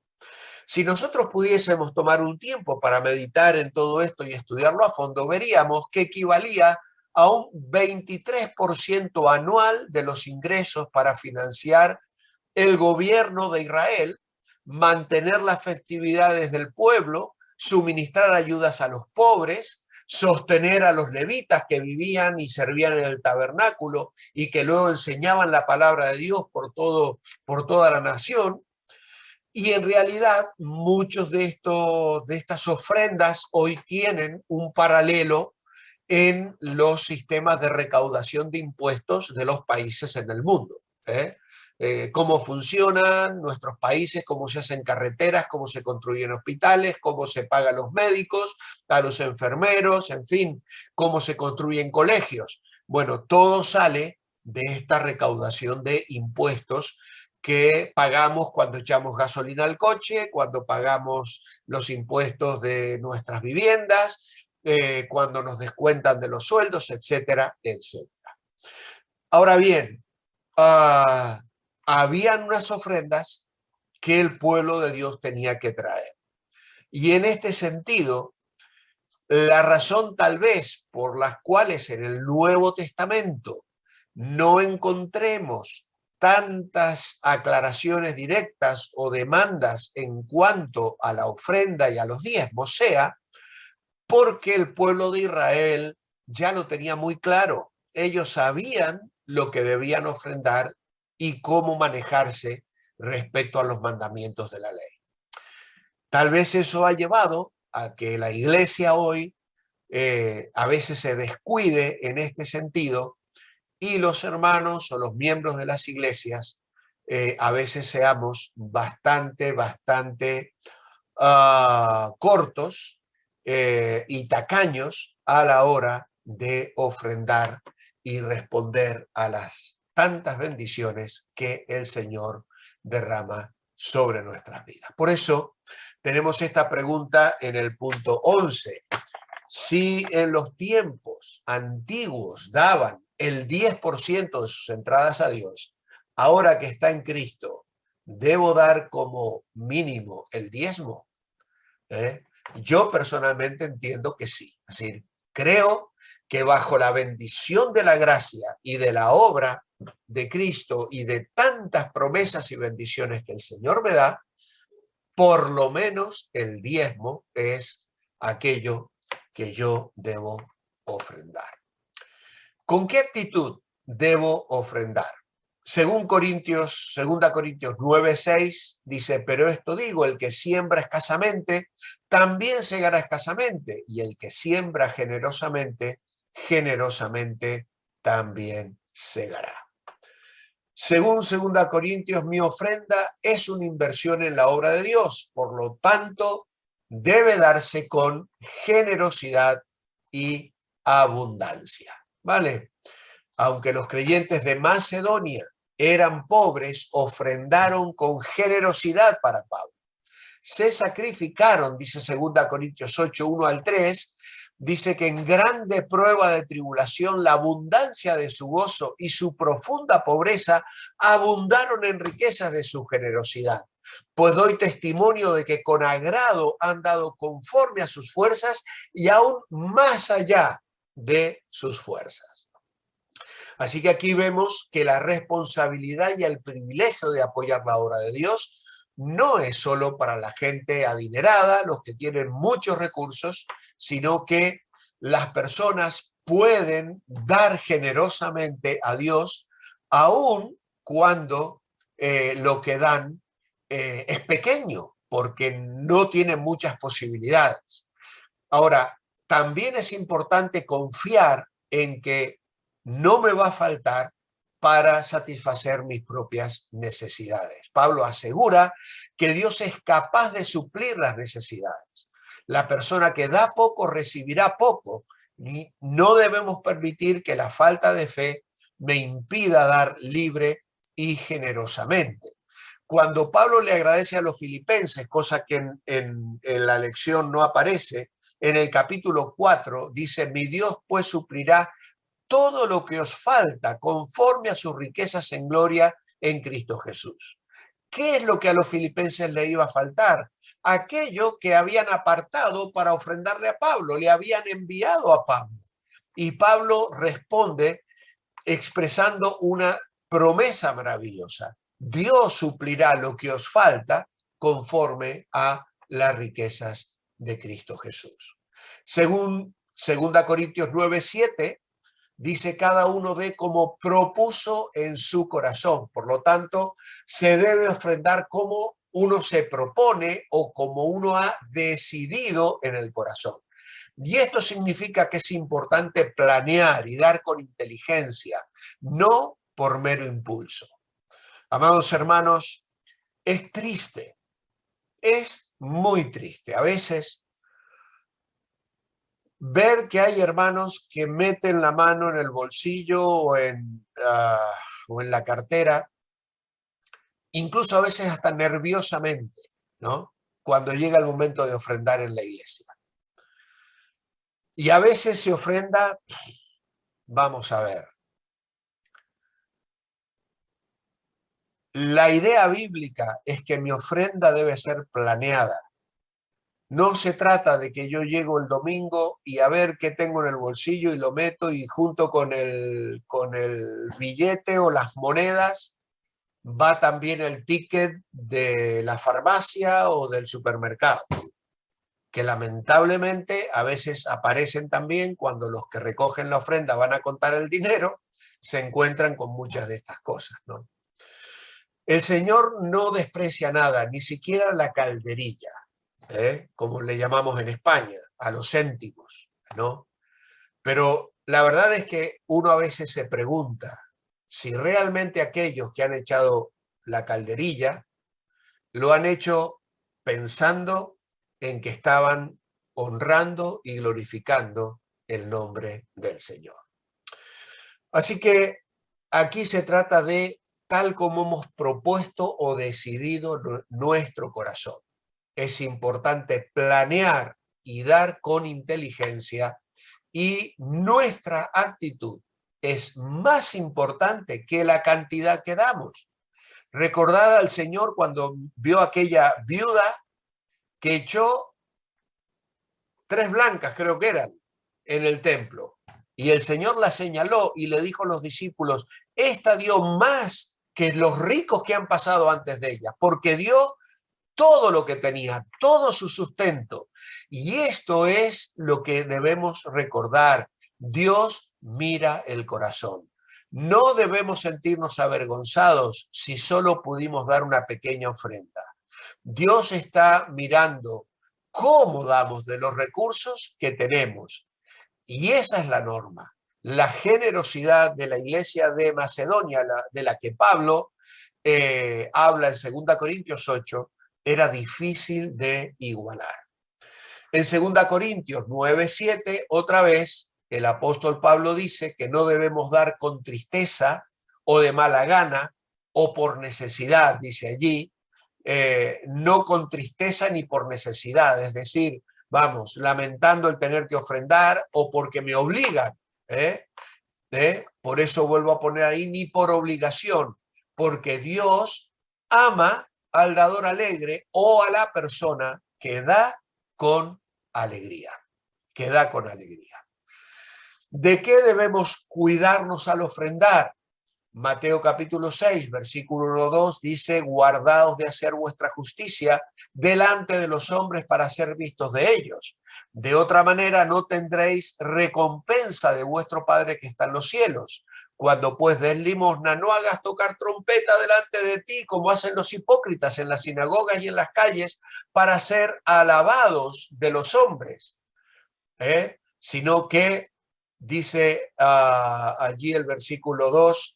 Si nosotros pudiésemos tomar un tiempo para meditar en todo esto y estudiarlo a fondo, veríamos que equivalía a un 23% anual de los ingresos para financiar el gobierno de Israel, mantener las festividades del pueblo, suministrar ayudas a los pobres, sostener a los levitas que vivían y servían en el tabernáculo y que luego enseñaban la palabra de Dios por toda la nación. Y en realidad muchos de estas ofrendas hoy tienen un paralelo en los sistemas de recaudación de impuestos de los países en el mundo. Cómo funcionan nuestros países, cómo se hacen carreteras, cómo se construyen hospitales, cómo se pagan los médicos, a los enfermeros, en fin, cómo se construyen colegios. Bueno, todo sale de esta recaudación de impuestos que pagamos cuando echamos gasolina al coche, cuando pagamos los impuestos de nuestras viviendas, cuando nos descuentan de los sueldos, etcétera, etcétera. Ahora bien, habían unas ofrendas que el pueblo de Dios tenía que traer. Y en este sentido, la razón tal vez por las cuales en el Nuevo Testamento no encontremos tantas aclaraciones directas o demandas en cuanto a la ofrenda y a los diezmos sea porque el pueblo de Israel ya lo tenía muy claro. Ellos sabían lo que debían ofrendar y cómo manejarse respecto a los mandamientos de la ley. Tal vez eso ha llevado a que la iglesia hoy a veces se descuide en este sentido y los hermanos o los miembros de las iglesias a veces seamos bastante cortos y tacaños a la hora de ofrendar y responder a las tantas bendiciones que el Señor derrama sobre nuestras vidas. Por eso tenemos esta pregunta en el punto 11. Si en los tiempos antiguos daban el 10% de sus entradas a Dios, ahora que está en Cristo, ¿debo dar como mínimo el diezmo? Yo personalmente entiendo que sí. Es decir, creo que bajo la bendición de la gracia y de la obra de Cristo y de tantas promesas y bendiciones que el Señor me da, por lo menos el diezmo es aquello que yo debo ofrendar. ¿Con qué actitud debo ofrendar? Segunda Corintios 9:6 dice, pero esto digo, el que siembra escasamente, también segará escasamente, y el que siembra generosamente, generosamente también segará. Según 2 Corintios, mi ofrenda es una inversión en la obra de Dios, por lo tanto, debe darse con generosidad y abundancia. ¿Vale? Aunque los creyentes de Macedonia eran pobres, ofrendaron con generosidad para Pablo. Se sacrificaron, dice 2 Corintios 8, 1-3, dice que en grande prueba de tribulación la abundancia de su gozo y su profunda pobreza abundaron en riquezas de su generosidad. Pues doy testimonio de que con agrado han dado conforme a sus fuerzas y aún más allá de sus fuerzas. Así que aquí vemos que la responsabilidad y el privilegio de apoyar la obra de Dios no es solo para la gente adinerada, los que tienen muchos recursos, sino que las personas pueden dar generosamente a Dios, aun cuando lo que dan es pequeño, porque no tienen muchas posibilidades. Ahora, también es importante confiar en que no me va a faltar para satisfacer mis propias necesidades. Pablo asegura que Dios es capaz de suplir las necesidades. La persona que da poco recibirá poco. Y no debemos permitir que la falta de fe me impida dar libre y generosamente. Cuando Pablo le agradece a los filipenses, cosa que en la lección no aparece, en el capítulo 4 dice, mi Dios pues suplirá todo lo que os falta conforme a sus riquezas en gloria en Cristo Jesús. ¿Qué es lo que a los filipenses le iba a faltar? Aquello que habían apartado para ofrendarle a Pablo, le habían enviado a Pablo. Y Pablo responde expresando una promesa maravillosa. Dios suplirá lo que os falta conforme a las riquezas de Cristo Jesús. Según 2 Corintios 9:7, dice cada uno dé como propuso en su corazón. Por lo tanto, se debe ofrendar como uno se propone o como uno ha decidido en el corazón. Y esto significa que es importante planear y dar con inteligencia, no por mero impulso. Amados hermanos, es triste, es muy triste. A veces ver que hay hermanos que meten la mano en el bolsillo o en la cartera, incluso a veces hasta nerviosamente, ¿no? Cuando llega el momento de ofrendar en la iglesia. Y a veces se ofrenda, vamos a ver. La idea bíblica es que mi ofrenda debe ser planeada. No se trata de que yo llego el domingo y a ver qué tengo en el bolsillo y lo meto y junto con el billete o las monedas va también el ticket de la farmacia o del supermercado, que lamentablemente a veces aparecen también cuando los que recogen la ofrenda van a contar el dinero, se encuentran con muchas de estas cosas, ¿no? El Señor no desprecia nada, ni siquiera la calderilla. Como le llamamos en España, a los céntimos, ¿no? Pero la verdad es que uno a veces se pregunta si realmente aquellos que han echado la calderilla lo han hecho pensando en que estaban honrando y glorificando el nombre del Señor. Así que aquí se trata de tal como hemos propuesto o decidido nuestro corazón. Es importante planear y dar con inteligencia y nuestra actitud es más importante que la cantidad que damos. Recordad al Señor cuando vio a aquella viuda que echó 3 blancas, creo que eran, en el templo. Y el Señor la señaló y le dijo a los discípulos, esta dio más que los ricos que han pasado antes de ella, porque dio todo lo que tenía, todo su sustento. Y esto es lo que debemos recordar. Dios mira el corazón. No debemos sentirnos avergonzados si solo pudimos dar una pequeña ofrenda. Dios está mirando cómo damos de los recursos que tenemos. Y esa es la norma. La generosidad de la iglesia de Macedonia, de la que Pablo habla en 2 Corintios 8, era difícil de igualar. En 2 Corintios 9:7, otra vez, el apóstol Pablo dice que no debemos dar con tristeza o de mala gana o por necesidad, dice allí, no con tristeza ni por necesidad, es decir, vamos, lamentando el tener que ofrendar o porque me obligan, por eso vuelvo a poner ahí, ni por obligación, porque Dios ama al dador alegre o a la persona que da con alegría, que da con alegría. ¿De qué debemos cuidarnos al ofrendar? Mateo capítulo 6, versículo 2 dice, guardaos de hacer vuestra justicia delante de los hombres para ser vistos de ellos. De otra manera no tendréis recompensa de vuestro Padre que está en los cielos. Cuando pues des limosna, no hagas tocar trompeta delante de ti, como hacen los hipócritas en las sinagogas y en las calles, para ser alabados de los hombres, sino que, dice allí el versículo 2,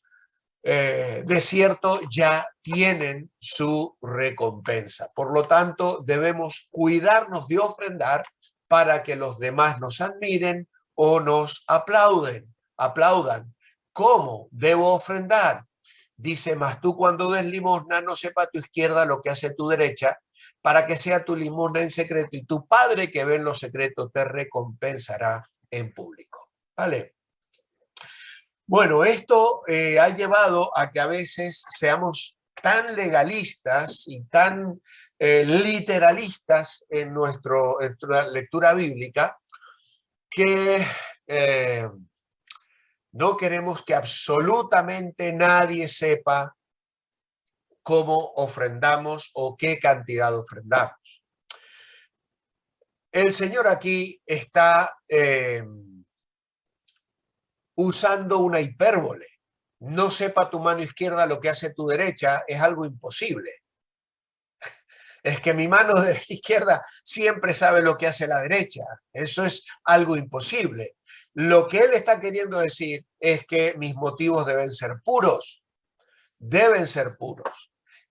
de cierto ya tienen su recompensa. Por lo tanto, debemos cuidarnos de ofrendar para que los demás nos admiren o nos aplaudan. ¿Cómo debo ofrendar? Dice, mas tú cuando des limosna no sepa tu izquierda lo que hace tu derecha, para que sea tu limosna en secreto y tu Padre que ve en lo secreto te recompensará en público. ¿Vale? Bueno, esto ha llevado a que a veces seamos tan legalistas y tan literalistas en nuestra lectura bíblica que no queremos que absolutamente nadie sepa cómo ofrendamos o qué cantidad ofrendamos. El Señor aquí está usando una hipérbole. No sepa tu mano izquierda lo que hace tu derecha, es algo imposible. Es que mi mano de izquierda siempre sabe lo que hace la derecha. Eso es algo imposible. Lo que él está queriendo decir es que mis motivos deben ser puros.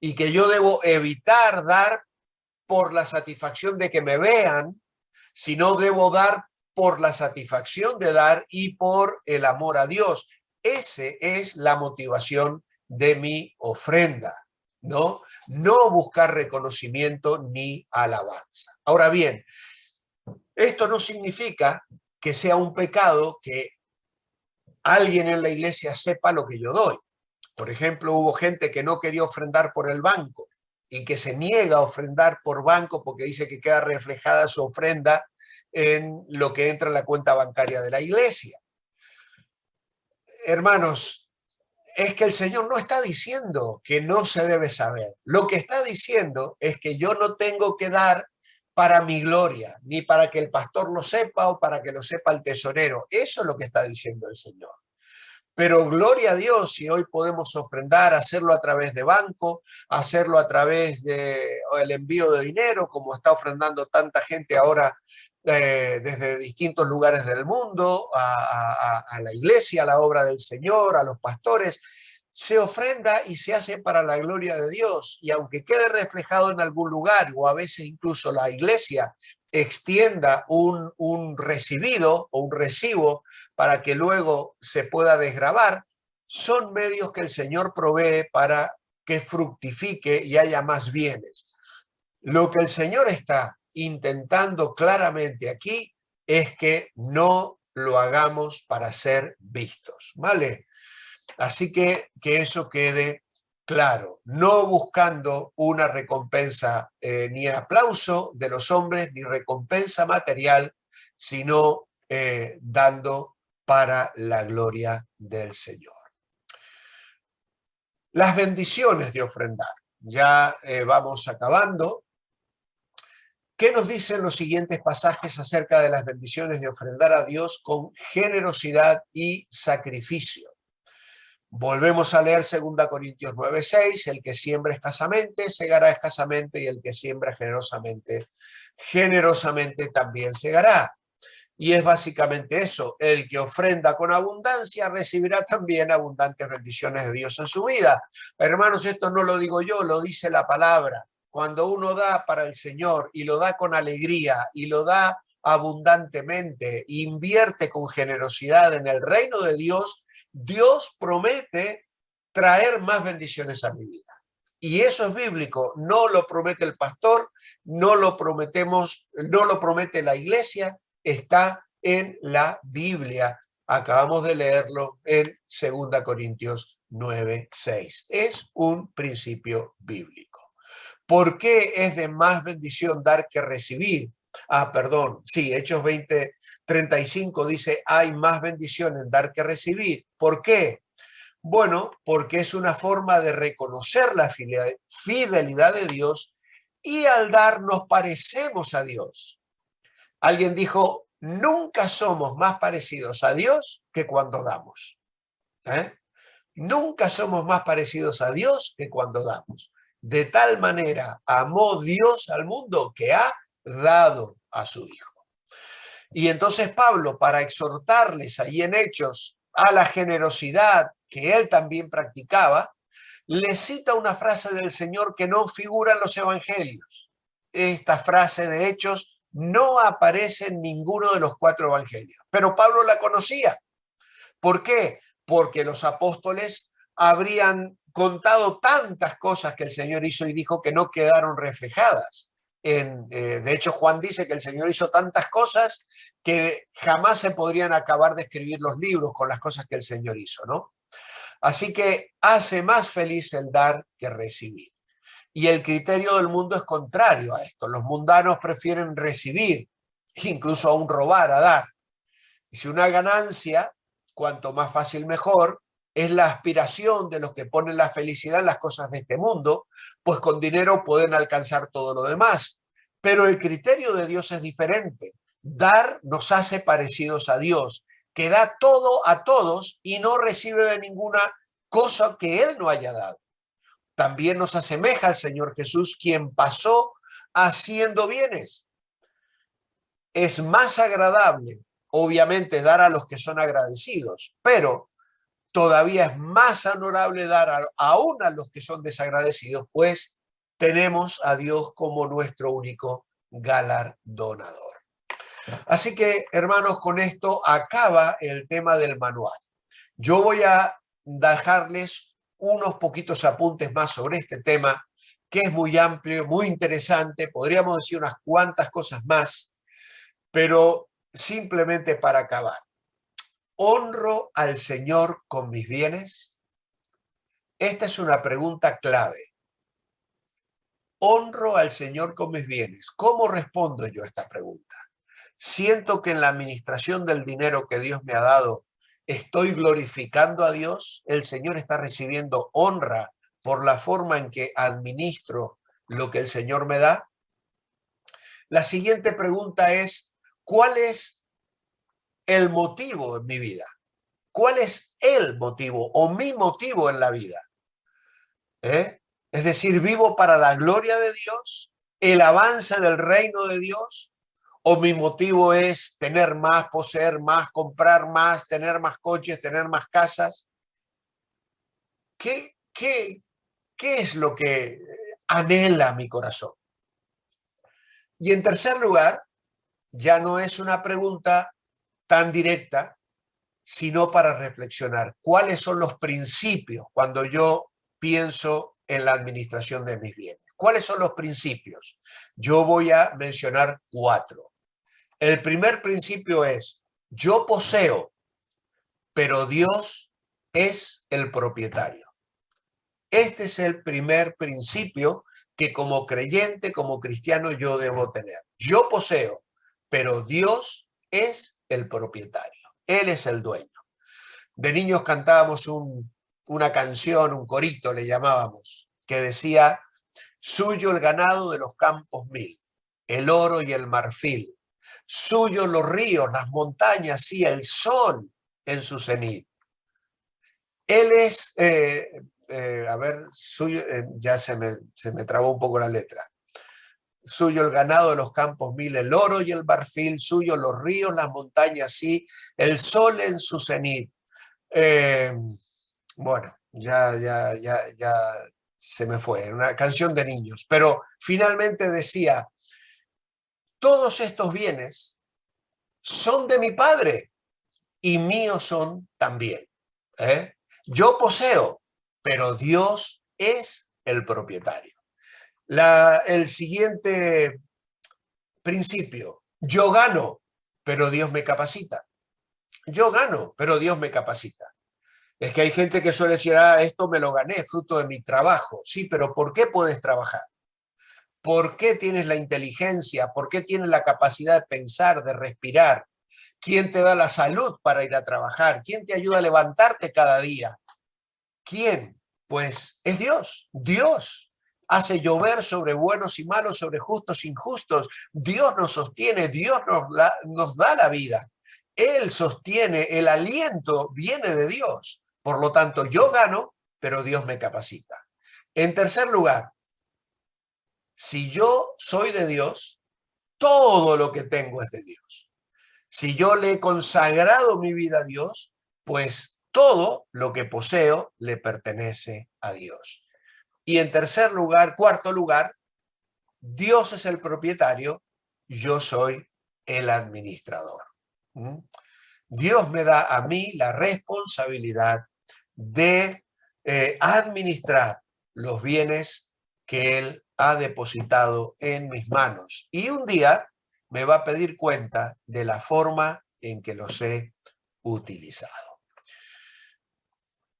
Y que yo debo evitar dar por la satisfacción de que me vean, sino debo dar por la satisfacción de dar y por el amor a Dios. Esa es la motivación de mi ofrenda, ¿no? No buscar reconocimiento ni alabanza. Ahora bien, esto no significa que sea un pecado que alguien en la iglesia sepa lo que yo doy. Por ejemplo, hubo gente que no quería ofrendar por el banco y que se niega a ofrendar por banco porque dice que queda reflejada su ofrenda en lo que entra en la cuenta bancaria de la iglesia. Hermanos, es que el Señor no está diciendo que no se debe saber. Lo que está diciendo es que yo no tengo que dar para mi gloria, ni para que el pastor lo sepa o para que lo sepa el tesorero. Eso es lo que está diciendo el Señor. Pero gloria a Dios si hoy podemos ofrendar, hacerlo a través de banco, hacerlo a través del envío de dinero, como está ofrendando tanta gente ahora desde distintos lugares del mundo, a la iglesia, a la obra del Señor, a los pastores. Se ofrenda y se hace para la gloria de Dios. Y aunque quede reflejado en algún lugar, o a veces incluso la iglesia extienda un recibido o un recibo para que luego se pueda desgravar, son medios que el Señor provee para que fructifique y haya más bienes. Lo que el Señor está intentando claramente aquí es que no lo hagamos para ser vistos, ¿vale? Así que eso quede claro, no buscando una recompensa ni aplauso de los hombres, ni recompensa material, sino dando para la gloria del Señor. Las bendiciones de ofrendar. Ya vamos acabando. ¿Qué nos dicen los siguientes pasajes acerca de las bendiciones de ofrendar a Dios con generosidad y sacrificio? Volvemos a leer 2 Corintios 9:6, el que siembra escasamente, segará escasamente, y el que siembra generosamente, generosamente también segará. Y es básicamente eso, el que ofrenda con abundancia recibirá también abundantes bendiciones de Dios en su vida. Hermanos, esto no lo digo yo, lo dice la palabra. Cuando uno da para el Señor y lo da con alegría y lo da abundantemente, invierte con generosidad en el reino de Dios, Dios promete traer más bendiciones a mi vida. Y eso es bíblico, no lo promete el pastor, no lo prometemos, no lo promete la iglesia, está en la Biblia. Acabamos de leerlo en 2 Corintios 9:6. Es un principio bíblico. ¿Por qué es de más bendición dar que recibir? Hechos 20:35 dice, hay más bendición en dar que recibir. ¿Por qué? Bueno, porque es una forma de reconocer la fidelidad de Dios y al dar nos parecemos a Dios. Alguien dijo, nunca somos más parecidos a Dios que cuando damos. Nunca somos más parecidos a Dios que cuando damos. De tal manera amó Dios al mundo que ha dado a su Hijo. Y entonces Pablo, para exhortarles ahí en Hechos a la generosidad que él también practicaba, le cita una frase del Señor que no figura en los evangelios. Esta frase de Hechos no aparece en ninguno de los 4 evangelios, pero Pablo la conocía. ¿Por qué? Porque los apóstoles habrían contado tantas cosas que el Señor hizo y dijo que no quedaron reflejadas. De hecho, Juan dice que el Señor hizo tantas cosas que jamás se podrían acabar de escribir los libros con las cosas que el Señor hizo, ¿no? Así que hace más feliz el dar que recibir. Y el criterio del mundo es contrario a esto. Los mundanos prefieren recibir, incluso aún robar a dar. Y si una ganancia, cuanto más fácil mejor, es la aspiración de los que ponen la felicidad en las cosas de este mundo, pues con dinero pueden alcanzar todo lo demás. Pero el criterio de Dios es diferente. Dar nos hace parecidos a Dios, que da todo a todos y no recibe de ninguna cosa que Él no haya dado. También nos asemeja al Señor Jesús, quien pasó haciendo bienes. Es más agradable, obviamente, dar a los que son agradecidos, pero todavía es más honorable dar aún a los que son desagradecidos, pues tenemos a Dios como nuestro único galardonador. Así que, hermanos, con esto acaba el tema del manual. Yo voy a dejarles unos poquitos apuntes más sobre este tema, que es muy amplio, muy interesante, podríamos decir unas cuantas cosas más, pero simplemente para acabar. ¿Honro al Señor con mis bienes? Esta es una pregunta clave. ¿Honro al Señor con mis bienes? ¿Cómo respondo yo a esta pregunta? ¿Siento que en la administración del dinero que Dios me ha dado estoy glorificando a Dios? ¿El Señor está recibiendo honra por la forma en que administro lo que el Señor me da? La siguiente pregunta es, ¿cuál es el motivo en mi vida? ¿Cuál es el motivo o mi motivo en la vida? Es decir, ¿vivo para la gloria de Dios, el avance del reino de Dios? ¿O mi motivo es tener más, poseer más, comprar más, tener más coches, tener más casas? ¿Qué es lo que anhela mi corazón? Y en tercer lugar, ya no es una pregunta tan directa, sino para reflexionar. ¿Cuáles son los principios cuando yo pienso en la administración de mis bienes? ¿Cuáles son los principios? Yo voy a mencionar 4. El primer principio es, yo poseo, pero Dios es el propietario. Este es el primer principio que como creyente, como cristiano, yo debo tener. Yo poseo, pero Dios es el propietario. Él es el dueño. De niños cantábamos una canción, un corito le llamábamos, que decía, suyo el ganado de los campos 1000, el oro y el marfil, suyo los ríos, las montañas y el sol en su cenit. Él es, a ver, suyo, ya se me trabó un poco la letra. Suyo el ganado de los campos mil, el oro y el marfil, suyo los ríos, las montañas, sí, el sol en su cenit. Bueno, ya se me fue, una canción de niños, pero finalmente decía, todos estos bienes son de mi padre y míos son también. Yo poseo, pero Dios es el propietario. El siguiente principio, yo gano, pero Dios me capacita. Yo gano, pero Dios me capacita. Es que hay gente que suele decir, esto me lo gané, fruto de mi trabajo. Sí, pero ¿por qué puedes trabajar? ¿Por qué tienes la inteligencia? ¿Por qué tienes la capacidad de pensar, de respirar? ¿Quién te da la salud para ir a trabajar? ¿Quién te ayuda a levantarte cada día? ¿Quién? Pues es Dios. Dios hace llover sobre buenos y malos, sobre justos e injustos. Dios nos sostiene, Dios nos da la vida. Él sostiene, el aliento viene de Dios. Por lo tanto, yo gano, pero Dios me capacita. En tercer lugar, si yo soy de Dios, todo lo que tengo es de Dios. Si yo le he consagrado mi vida a Dios, pues todo lo que poseo le pertenece a Dios. Y en tercer lugar, cuarto lugar, Dios es el propietario, yo soy el administrador. Dios me da a mí la responsabilidad de administrar los bienes que Él ha depositado en mis manos. Y un día me va a pedir cuenta de la forma en que los he utilizado.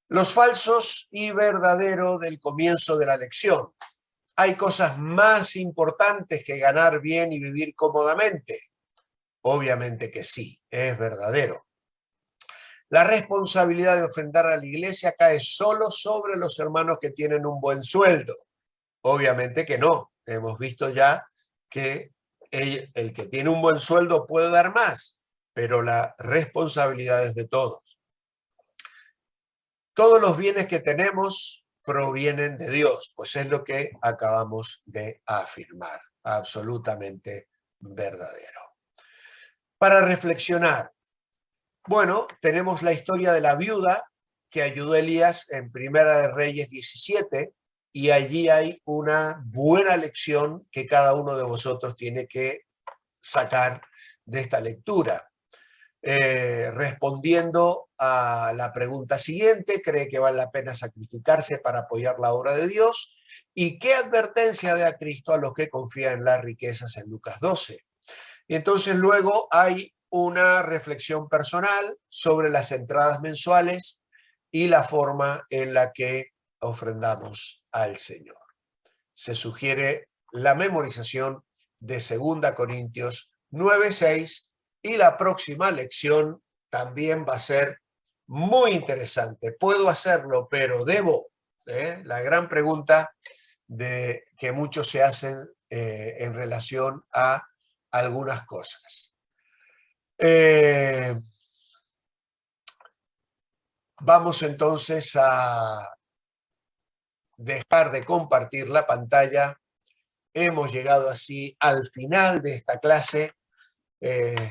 Los falsos y verdadero del comienzo de la lección. ¿Hay cosas más importantes que ganar bien y vivir cómodamente? Obviamente que sí, es verdadero. La responsabilidad de ofrendar a la iglesia cae solo sobre los hermanos que tienen un buen sueldo. Obviamente que no. Hemos visto ya que el que tiene un buen sueldo puede dar más, pero la responsabilidad es de todos. Todos los bienes que tenemos provienen de Dios, pues es lo que acabamos de afirmar, absolutamente verdadero. Para reflexionar, bueno, tenemos la historia de la viuda que ayudó a Elías en Primera de Reyes 17, y allí hay una buena lección que cada uno de vosotros tiene que sacar de esta lectura. Respondiendo a la pregunta siguiente, ¿cree que vale la pena sacrificarse para apoyar la obra de Dios? ¿Y qué advertencia da Cristo a los que confían en las riquezas en Lucas 12? Y entonces luego hay una reflexión personal sobre las entradas mensuales y la forma en la que ofrendamos al Señor. Se sugiere la memorización de 2 Corintios 9:6 y la próxima lección también va a ser muy interesante. Puedo hacerlo, pero debo. La gran pregunta que muchos se hacen en relación a algunas cosas. Vamos entonces a dejar de compartir la pantalla. Hemos llegado así al final de esta clase,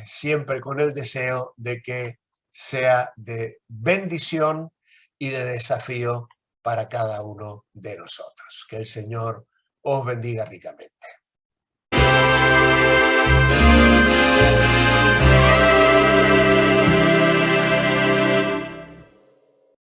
siempre con el deseo de que sea de bendición y de desafío para cada uno de nosotros. Que el Señor os bendiga ricamente.